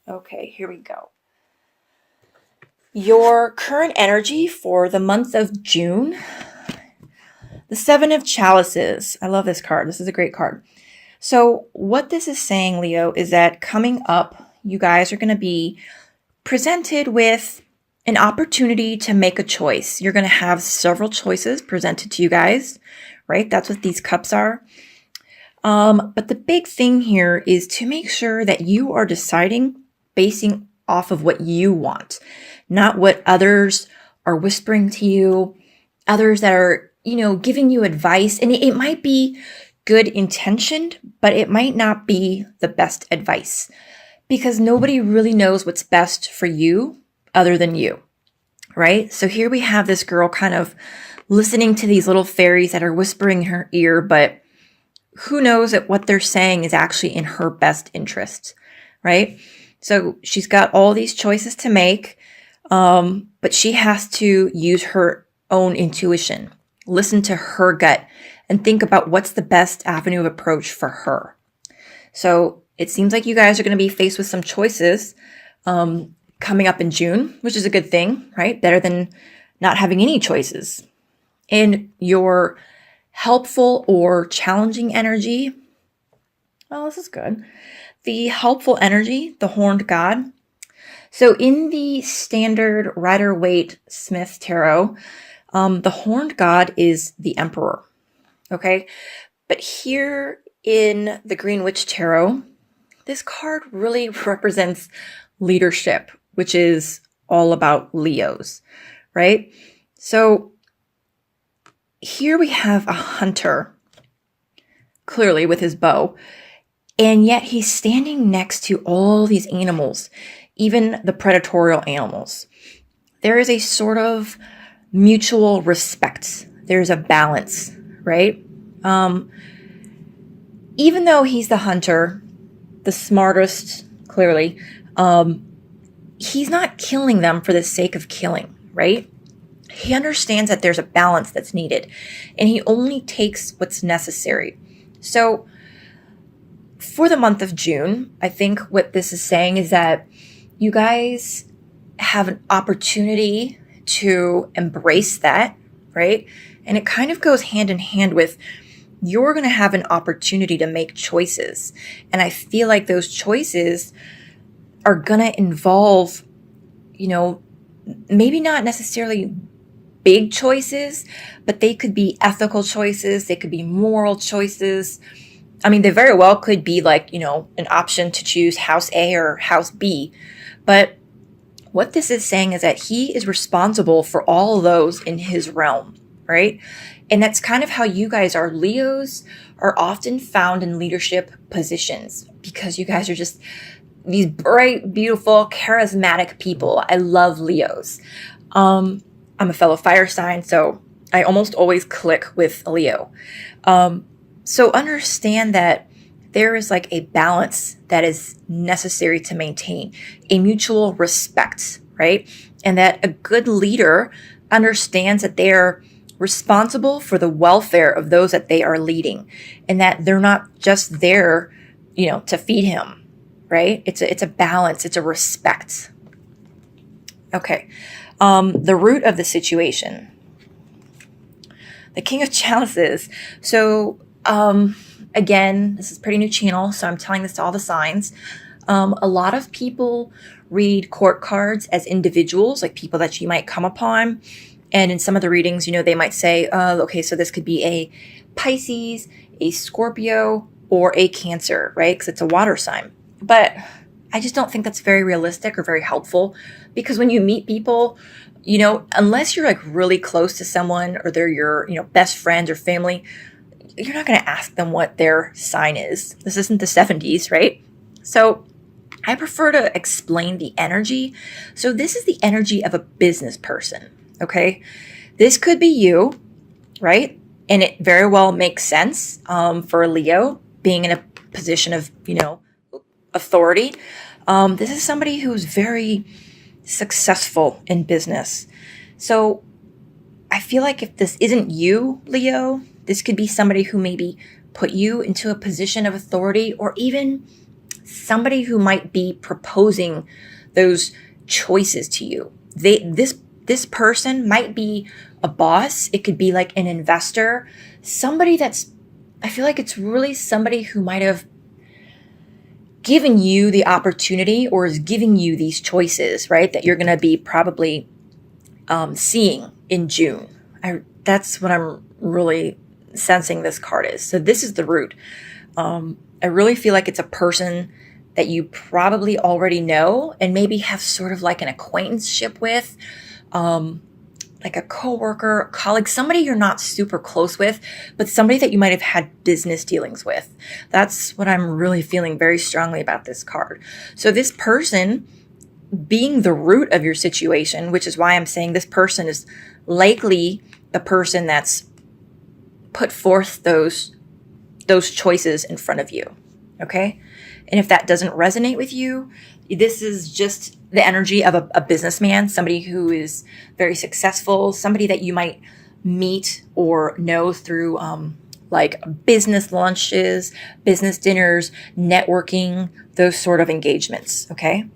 Okay, here we go. Your current energy for the month of June. The Seven of Chalices. I love this card. This is a great card. So, what this is saying, Leo, is that coming up, you guys are going to be presented with an opportunity to make a choice. You're going to have several choices presented to you guys, right? That's what these cups are. But the big thing here is to make sure that you are deciding basing off of what you want, not what others are whispering to you, others that are, giving you advice. And it might be good intentioned, but it might not be the best advice because nobody really knows what's best for you other than you, right? So here we have this girl kind of listening to these little fairies that are whispering in her ear, but who knows that what they're saying is actually in her best interest, right? So she's got all these choices to make, but she has to use her own intuition, listen to her gut, and think about what's the best avenue of approach for her. So it seems like you guys are going to be faced with some choices coming up in June, which is a good thing, right? Better than not having any choices. In your helpful or challenging energy, well, this is good. The helpful energy, the Horned God. So in the standard Rider-Waite-Smith Tarot, the Horned God is the Emperor, okay? But here in the Green Witch Tarot, this card really represents leadership, which is all about Leos, right? So here we have a hunter, clearly with his bow, and yet he's standing next to all these animals, even the predatorial animals. There is a sort of mutual respect. There's a balance, right? Even though he's the hunter, the smartest, clearly, he's not killing them for the sake of killing, right? He understands that there's a balance that's needed, and he only takes what's necessary. So for the month of June, I think what this is saying is that you guys have an opportunity to embrace that, right? And it kind of goes hand in hand with you're going to have an opportunity to make choices. And I feel like those choices are going to involve, maybe not necessarily big choices, but they could be ethical choices. They could be moral choices. I mean, they very well could be like, an option to choose house A or house B. But what this is saying is that he is responsible for all of those in his realm, right? And that's kind of how you guys are. Leos are often found in leadership positions because you guys are just these bright, beautiful, charismatic people. I love Leos. I'm a fellow fire sign, so I almost always click with a Leo. So understand that there is like a balance that is necessary to maintain, a mutual respect, right? And that a good leader understands that they're responsible for the welfare of those that they are leading, and that they're not just there, to feed him, right? It's a balance. It's a respect. Okay. The root of the situation, the King of Chalices. So, again, this is a pretty new channel, so I'm telling this to all the signs. A lot of people read court cards as individuals, like people that you might come upon. And in some of the readings, they might say, okay, so this could be a Pisces, a Scorpio, or a Cancer, right? Because it's a water sign. But I just don't think that's very realistic or very helpful, because when you meet people, unless you're like really close to someone or they're your, best friend or family, you're not going to ask them what their sign is. This isn't the 70s, right? So I prefer to explain the energy. So this is the energy of a business person, okay? This could be you, right? And it very well makes sense for a Leo being in a position of, authority. This is somebody who's very successful in business. So I feel like if this isn't you, Leo, this could be somebody who maybe put you into a position of authority or even somebody who might be proposing those choices to you. This person might be a boss. It could be like an investor, somebody that's, I feel like it's really somebody who might have given you the opportunity or is giving you these choices, right? That you're going to be probably seeing in June. That's what I'm really sensing this card is. So this is the Root. I really feel like it's a person that you probably already know and maybe have sort of like an acquaintanceship with, like a coworker, a colleague, somebody you're not super close with, but somebody that you might have had business dealings with. That's what I'm really feeling very strongly about this card. So this person being the root of your situation, which is why I'm saying this person is likely the person that's put forth those choices in front of you. Okay? And if that doesn't resonate with you, this is just the energy of a businessman, somebody who is very successful, somebody that you might meet or know through like business lunches, business dinners, networking, those sort of engagements. Okay?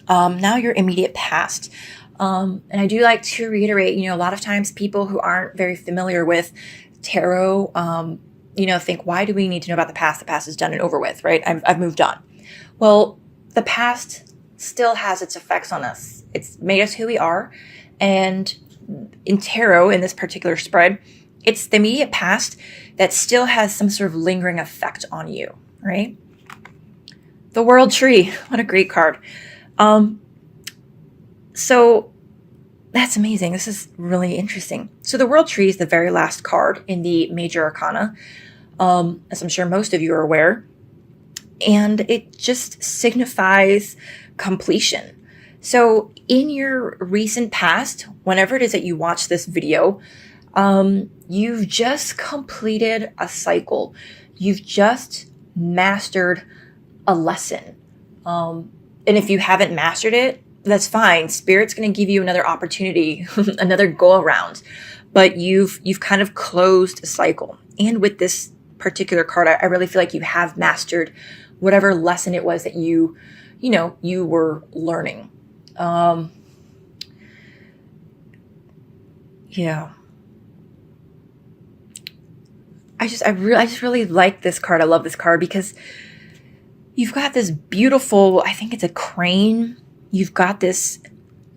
Now your immediate past. And I do like to reiterate, a lot of times people who aren't very familiar with tarot, think, why do we need to know about the past? The past is done and over with, right? I've moved on. Well, the past still has its effects on us. It's made us who we are. And in tarot, in this particular spread, it's the immediate past that still has some sort of lingering effect on you, right? The World Tree. What a great card. So that's amazing. This is really interesting. So the World Tree is the very last card in the Major Arcana, as I'm sure most of you are aware. And it just signifies completion. So in your recent past, whenever it is that you watch this video, you've just completed a cycle. You've just mastered a lesson. And if you haven't mastered it, that's fine. Spirit's going to give you another opportunity, another go around. But you've kind of closed a cycle. And with this particular card, I really feel like you have mastered whatever lesson it was that you were learning. Yeah. I just really like this card. I love this card because you've got this beautiful, I think it's a crane. You've got this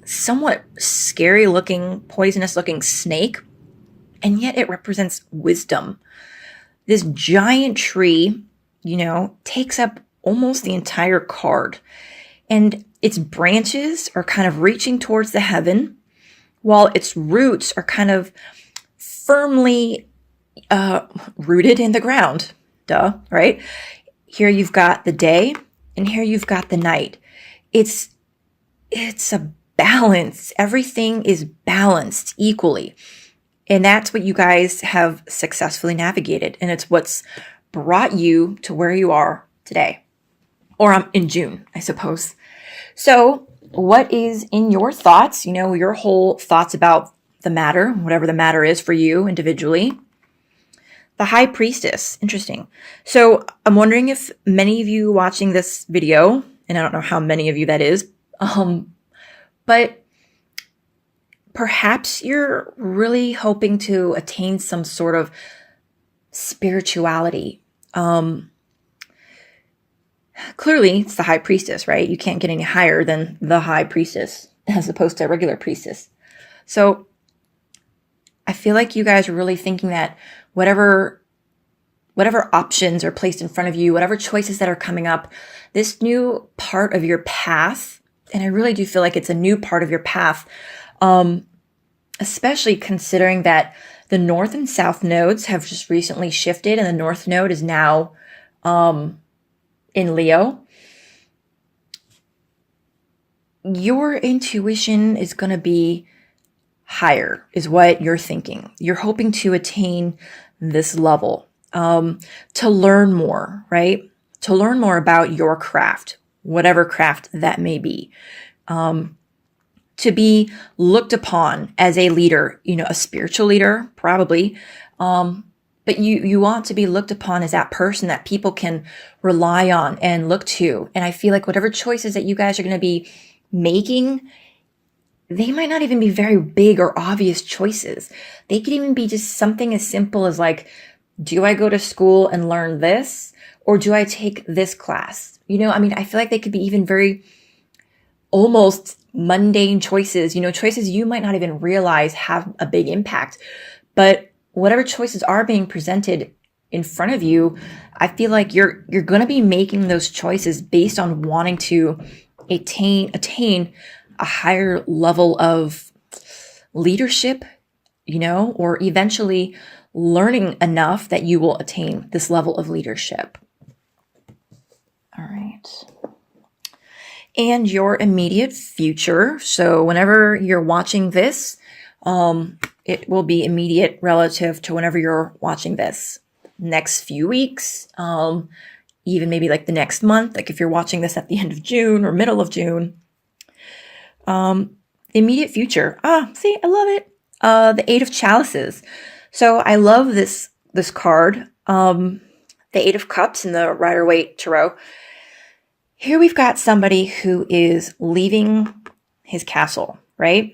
somewhat scary looking, poisonous looking snake, and yet it represents wisdom. This giant tree, takes up almost the entire card, and its branches are kind of reaching towards the heaven, while its roots are kind of firmly rooted in the ground. Duh, right? Here you've got the day, and here you've got the night. It's a balance. Everything is balanced equally. And that's what you guys have successfully navigated. And it's what's brought you to where you are today. Or in June, I suppose. So what is in your thoughts, your whole thoughts about the matter, whatever the matter is for you individually? The High Priestess. Interesting. So I'm wondering if many of you watching this video, and I don't know how many of you that is, but perhaps you're really hoping to attain some sort of spirituality. Clearly, it's the High Priestess, right? You can't get any higher than the High Priestess as opposed to a regular priestess. So I feel like you guys are really thinking that whatever options are placed in front of you, whatever choices that are coming up, this new part of your path, and I really do feel like it's a new part of your path, especially considering that the North and South nodes have just recently shifted and the North node is now in Leo. Your intuition is going to be higher, is what you're thinking. You're hoping to attain this level, to learn more, right? To learn more about your craft, whatever craft that may be. To be looked upon as a leader, a spiritual leader, probably, but you want to be looked upon as that person that people can rely on and look to. And I feel like whatever choices that you guys are going to be making, they might not even be very big or obvious choices. They could even be just something as simple as like, do I go to school and learn this, or do I take this class? I mean, I feel like they could be even very almost mundane choices, choices you might not even realize have a big impact. But whatever choices are being presented in front of you, I feel like you're going to be making those choices based on wanting to attain a higher level of leadership, or eventually learning enough that you will attain this level of leadership. All right. And your immediate future. So whenever you're watching this, it will be immediate relative to whenever you're watching this. Next few weeks, even maybe like the next month, like if you're watching this at the end of June or middle of June. Immediate future. See, I love it. The Eight of Chalices. So I love this card. The Eight of Cups in the Rider-Waite Tarot. Here we've got somebody who is leaving his castle, right?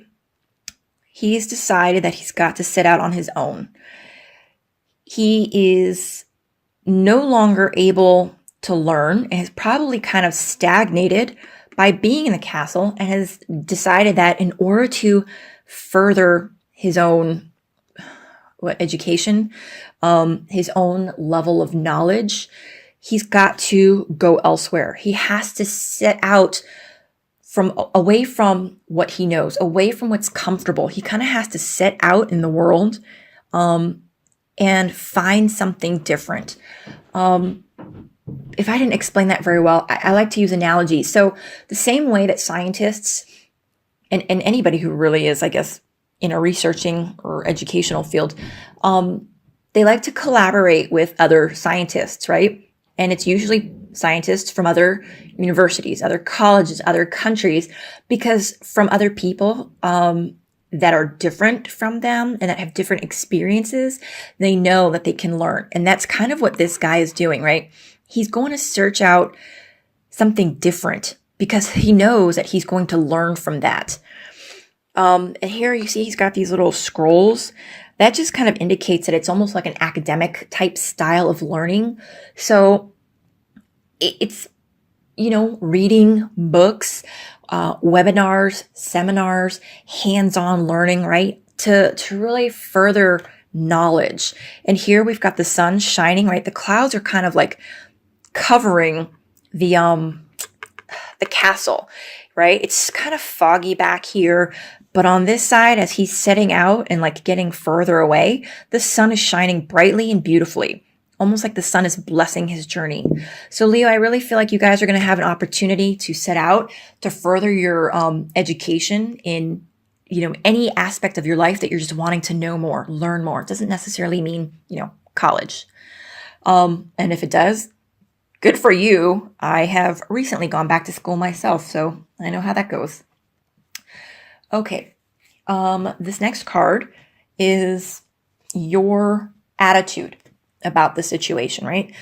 He's decided that he's got to set out on his own. He is no longer able to learn and has probably kind of stagnated by being in the castle, and has decided that in order to further his own education, his own level of knowledge, he's got to go elsewhere. He has to set out away from what he knows, away from what's comfortable. He kind of has to set out in the world and find something different. If I didn't explain that very well, I like to use analogies. So the same way that scientists and anybody who really is, I guess, in a researching or educational field, they like to collaborate with other scientists, right? And it's usually scientists from other universities, other colleges, other countries, because from other people that are different from them and that have different experiences, they know that they can learn. And that's kind of what this guy is doing, right? He's going to search out something different because he knows that he's going to learn from that. And here you see he's got these little scrolls. That just kind of indicates that it's almost like an academic type style of learning. So it's, reading books, webinars, seminars, hands-on learning, right? To really further knowledge. And here we've got the sun shining, right? The clouds are kind of like covering the castle, right? It's kind of foggy back here, but on this side, as he's setting out and like getting further away, the sun is shining brightly and beautifully, almost like the sun is blessing his journey. So Leo, I really feel like you guys are going to have an opportunity to set out to further your education in, any aspect of your life that you're just wanting to know more, learn more. It doesn't necessarily mean, college. And if it does, good for you. I have recently gone back to school myself, so I know how that goes. Okay. This next card is your attitude about the situation, right?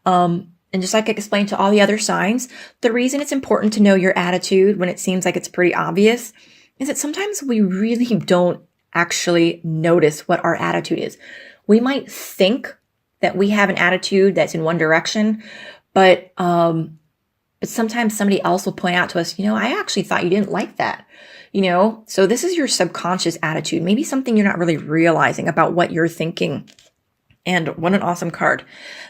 And just like I explained to all the other signs, the reason it's important to know your attitude when it seems like it's pretty obvious is that sometimes we really don't actually notice what our attitude is. We might think that we have an attitude that's in one direction, but sometimes somebody else will point out to us, I actually thought you didn't like that. So this is your subconscious attitude, maybe something you're not really realizing about what you're thinking. And what an awesome card.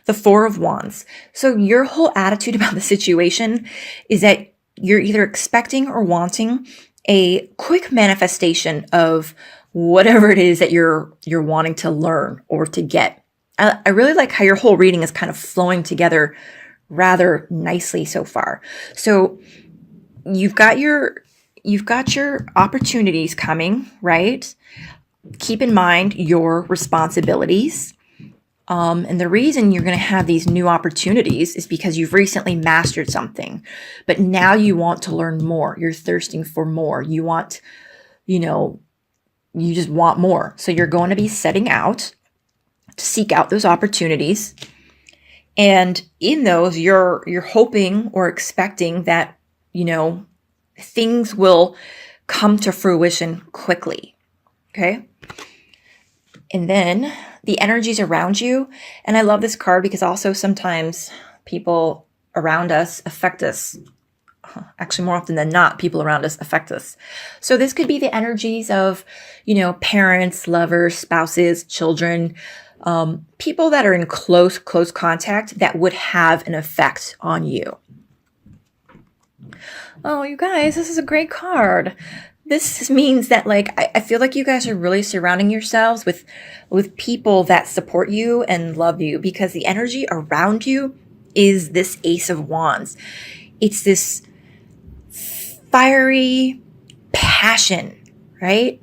The Four of Wands. So your whole attitude about the situation is that you're either expecting or wanting a quick manifestation of whatever it is that you're wanting to learn or to get. I really like how your whole reading is kind of flowing together rather nicely so far. So you've got your opportunities coming, right? Keep in mind your responsibilities. And the reason you're going to have these new opportunities is because you've recently mastered something, but now you want to learn more. You're thirsting for more. You want, you just want more. So you're going to be setting out to seek out those opportunities. And in those, you're hoping or expecting that, things will come to fruition quickly. Okay. And then the energies around you. And I love this card because also sometimes people around us affect us. Actually, more often than not, people around us affect us. So this could be the energies of, parents, lovers, spouses, children, people that are in close contact that would have an effect on you. Oh, you guys, this is a great card. This means that I feel like you guys are really surrounding yourselves with people that support you and love you, because the energy around you is this Ace of Wands. It's this fiery passion, right?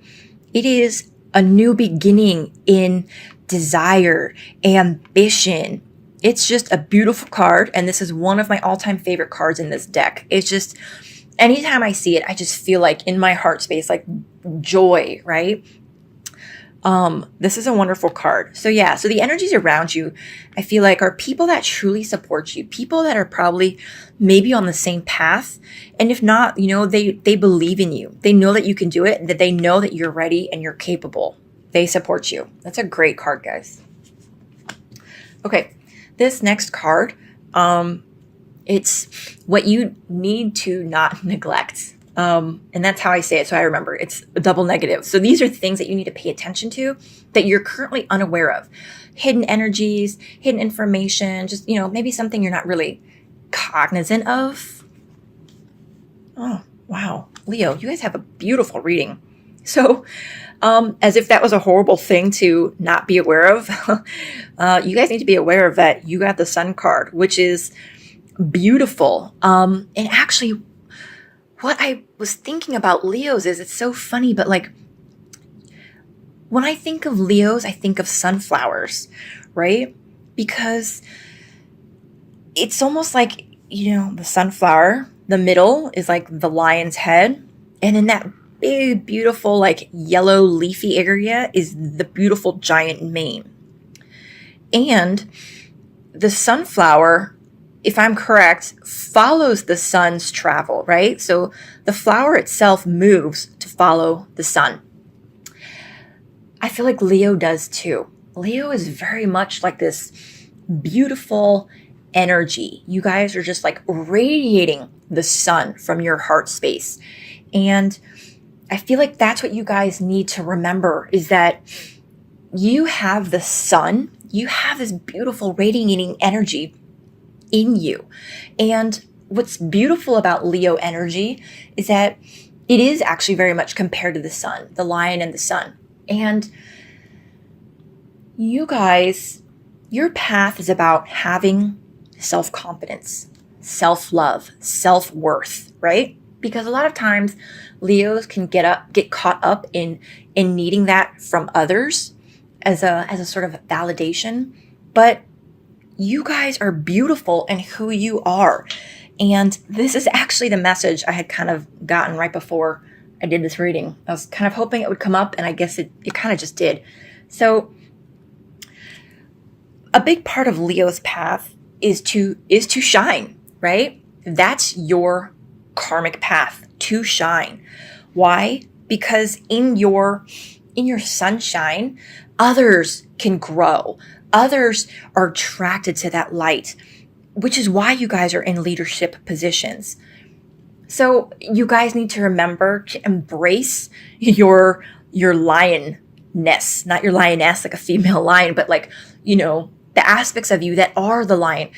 It is a new beginning in desire, ambition. It's just a beautiful card. And this is one of my all-time favorite cards in this deck. It's just, anytime I see it, I just feel like in my heart space, like joy, right? This is a wonderful card. So yeah, so the energies around you, I feel like, are people that truly support you, people that are probably maybe on the same path. And if not, they believe in you. They know that you can do it, that they know that you're ready and you're capable. They support you. That's a great card, guys. Okay, this next card, it's what you need to not neglect. And that's how I say it. So I remember it's a double negative. So these are things that you need to pay attention to that you're currently unaware of. Hidden energies, hidden information, just, maybe something you're not really cognizant of. Oh, wow. Leo, you guys have a beautiful reading. So, as if that was a horrible thing to not be aware of, you guys need to be aware of that. You got the Sun card, which is beautiful. And actually, what I was thinking about Leos is, it's so funny, but when I think of Leos, I think of sunflowers, right? Because it's almost like, the sunflower, the middle is like the lion's head. And in that big, beautiful, yellow leafy area is the beautiful giant mane. And the sunflower, if I'm correct, follows the sun's travel, right? So the flower itself moves to follow the sun. I feel like Leo does too. Leo is very much like this beautiful energy. You guys are just radiating the sun from your heart space. And I feel like that's what you guys need to remember, is that you have the sun, you have this beautiful radiating energy in you. And what's beautiful about Leo energy is that it is actually very much compared to the sun, the lion and the sun. And you guys, your path is about having self-confidence, self-love, self-worth, right? Because a lot of times Leos can get caught up in needing that from others as a sort of validation. But you guys are beautiful in who you are. And this is actually the message I had kind of gotten right before I did this reading. I was kind of hoping it would come up, and I guess it kind of just did. So a big part of Leo's path is to shine, right? That's your karmic path, to shine. Why? Because in your sunshine, others can grow. Others are attracted to that light, which is why you guys are in leadership positions. So you guys need to remember to embrace your lionness, not your lioness, like a female lion, but the aspects of you that are the lion.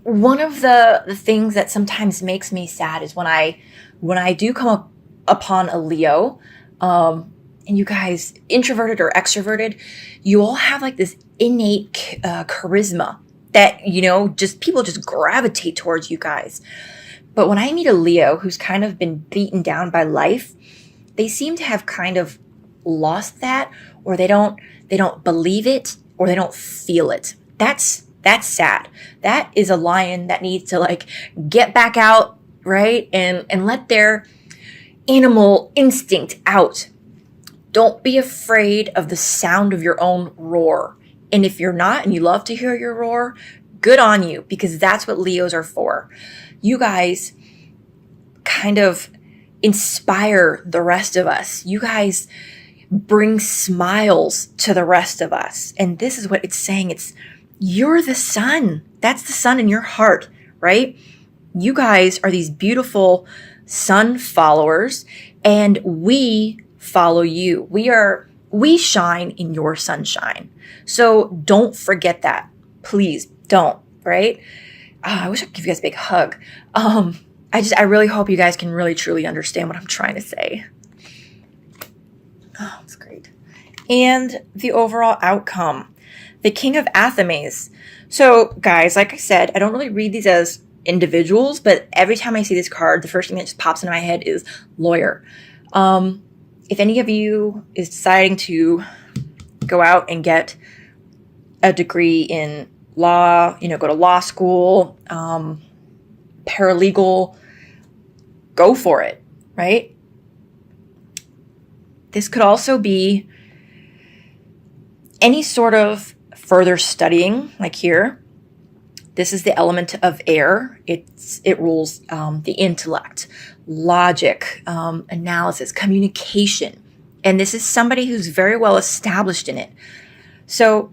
One of the things that sometimes makes me sad is when I do come upon a Leo, and you guys, introverted or extroverted, you all have this innate charisma that, just people just gravitate towards you guys. But when I meet a Leo who's kind of been beaten down by life, they seem to have kind of lost that, or they don't believe it, or they don't feel it. That's sad. That is a lion that needs to get back out, right? And let their animal instinct out. Don't be afraid of the sound of your own roar. And if you're not and you love to hear your roar, good on you, because that's what Leos are for. You guys kind of inspire the rest of us. You guys bring smiles to the rest of us. And this is what it's saying. It's you're the sun. That's the sun in your heart, right? You guys are these beautiful sun followers, and we follow you. We shine in your sunshine. So don't forget that. Please don't, right? I wish I could give you guys a big hug. I really hope you guys can really truly understand what I'm trying to say. Oh, that's great. And the overall outcome, the King of Athames. So guys, like I said, I don't really read these as individuals, but every time I see this card, the first thing that just pops into my head is lawyer. If any of you is deciding to go out and get a degree in law, go to law school, paralegal, go for it, right? This could also be any sort of further studying, like here. This is the element of air. It rules the intellect, logic, analysis, communication. And this is somebody who's very well established in it. So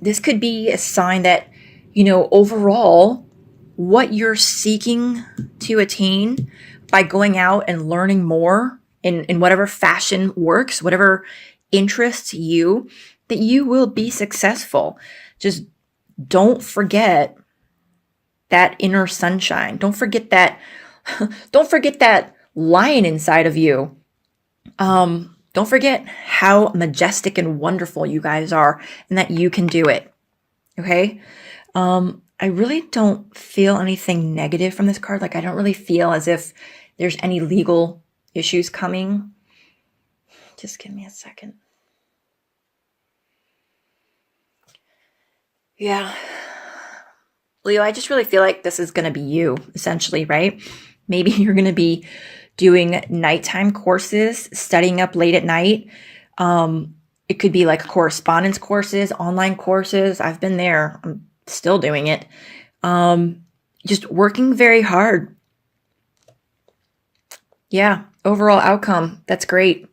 this could be a sign that, overall, what you're seeking to attain by going out and learning more in whatever fashion works, whatever interests you, that you will be successful. Just don't forget that inner sunshine. Don't forget that lion inside of you. Don't forget how majestic and wonderful you guys are and that you can do it. Okay? I really don't feel anything negative from this card. Like, I don't really feel as if there's any legal issues coming. Just give me a second. Yeah. Leo, I just really feel like this is going to be you, essentially, right? Maybe you're going to be doing nighttime courses, studying up late at night. It could be like correspondence courses, online courses. I've been there. I'm still doing it. Just working very hard. Yeah, overall outcome, that's great.